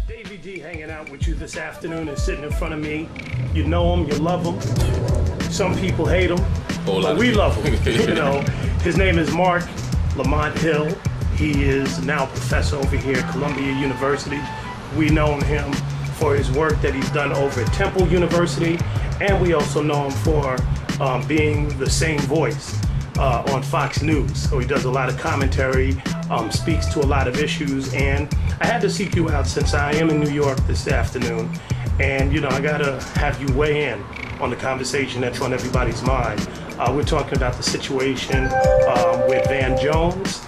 Davey D hanging out with you this afternoon and sitting in front of me. You know him, you love him. Some people hate him, but we love him. You know, his name is Marc Lamont Hill. He is now a professor over here at Columbia University. We know him for his work that he's done over at Temple University, and we also know him for being the same voice on Fox News. So he does a lot of commentary, speaks to a lot of issues, and I had to seek you out since I am in New York this afternoon, and you know, I gotta have you weigh in on the conversation that's on everybody's mind. We're talking about the situation with Van Jones,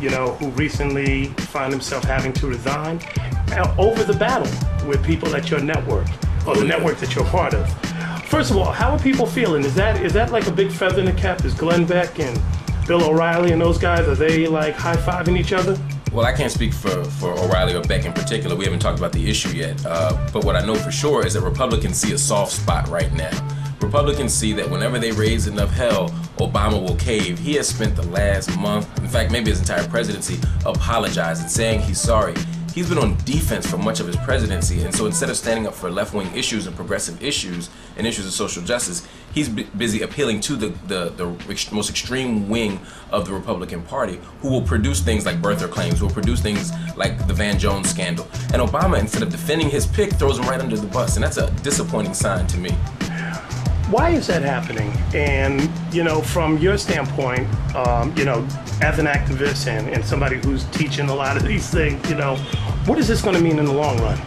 you know, who recently found himself having to resign over the battle with people at your network, or the network that you're part of. First of all, how are people feeling? Is that like a big feather in the cap? Is Glenn Beck and Bill O'Reilly and those guys, are they like high-fiving each other? Well, I can't speak for O'Reilly or Beck in particular. We haven't talked about the issue yet. But what I know for sure is that Republicans see a soft spot right now. Republicans see that whenever they raise enough hell, Obama will cave. He has spent the last month, in fact, maybe his entire presidency, apologizing, saying he's sorry. He's been on defense for much of his presidency, and so instead of standing up for left-wing issues and progressive issues and issues of social justice, he's busy appealing to the most extreme wing of the Republican Party, who will produce things like birther claims, who will produce things like the Van Jones scandal. And Obama, instead of defending his pick, throws him right under the bus, and that's a disappointing sign to me. Why is that happening? And, you know, from your standpoint, you know, as an activist and somebody who's teaching a lot of these things, you know, what is this going to mean in the long run?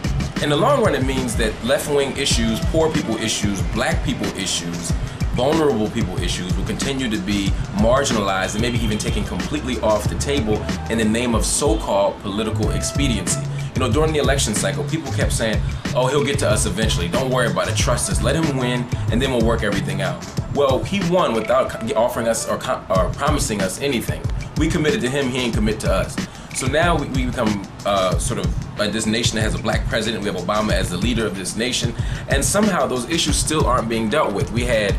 In the long run, it means that left-wing issues, poor people issues, black people issues, vulnerable people issues will continue to be marginalized and maybe even taken completely off the table in the name of so-called political expediency. You know, during the election cycle, people kept saying, oh, he'll get to us eventually. Don't worry about it. Trust us. Let him win, and then we'll work everything out. Well, he won without offering us or promising us anything. We committed to him. He ain't commit to us. So now we become sort of this nation that has a black president. We have Obama as the leader of this nation. And somehow those issues still aren't being dealt with. We had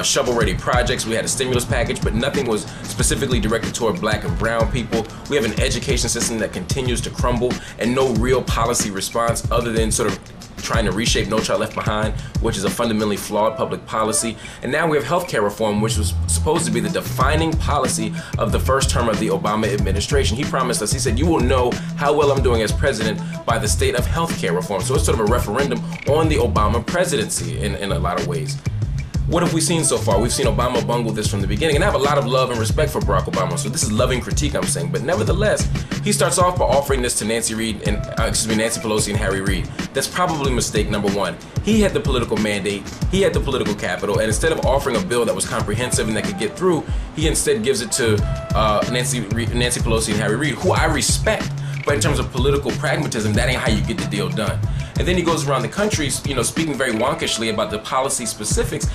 shovel-ready projects. We had a stimulus package, but nothing was specifically directed toward black and brown people. We have an education system that continues to crumble and no real policy response other than sort of trying to reshape No Child Left Behind, which is a fundamentally flawed public policy. And now we have healthcare reform, which was supposed to be the defining policy of the first term of the Obama administration. He promised us, he said, you will know how well I'm doing as president by the state of healthcare reform. So it's sort of a referendum on the Obama presidency in a lot of ways. What have we seen so far? We've seen Obama bungle this from the beginning, and I have a lot of love and respect for Barack Obama, so this is loving critique I'm saying, but nevertheless, he starts off by offering this to Nancy Pelosi and Harry Reid. That's probably mistake number one. He had the political mandate, he had the political capital, and instead of offering a bill that was comprehensive and that could get through, he instead gives it to Nancy Pelosi and Harry Reid, who I respect, but in terms of political pragmatism, that ain't how you get the deal done. And then he goes around the country, you know, speaking very wonkishly about the policy specifics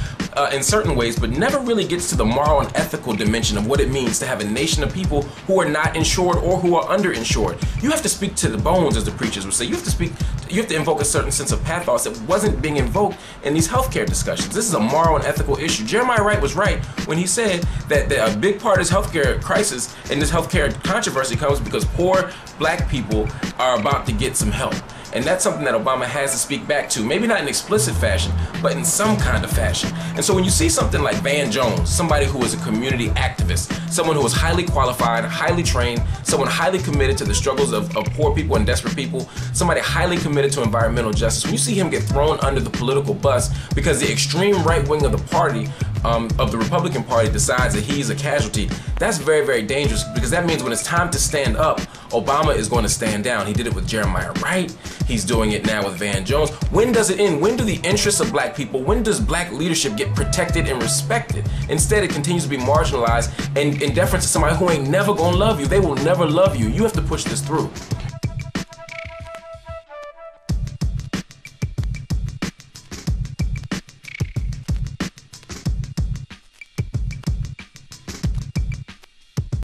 in certain ways, but never really gets to the moral and ethical dimension of what it means to have a nation of people who are not insured or who are underinsured. You have to speak to the bones, as the preachers would say. You have to invoke a certain sense of pathos that wasn't being invoked in these healthcare discussions. This is a moral and ethical issue. Jeremiah Wright was right when he said that a big part of this healthcare crisis and this healthcare controversy comes because poor black people are about to get some help. And that's something that Obama has to speak back to, maybe not in explicit fashion, but in some kind of fashion. And so when you see something like Van Jones, somebody who is a community activist, someone who is highly qualified, highly trained, someone highly committed to the struggles of poor people and desperate people, somebody highly committed to environmental justice, when you see him get thrown under the political bus because the extreme right wing of the party, of the Republican Party, decides that he's a casualty, that's very, very dangerous, because that means when it's time to stand up, Obama is going to stand down. He did it with Jeremiah Wright. He's doing it now with Van Jones. When does it end? When do the interests of black people, when does black leadership get protected and respected? Instead, it continues to be marginalized and in deference to somebody who ain't never gonna love you. They will never love you. You have to push this through.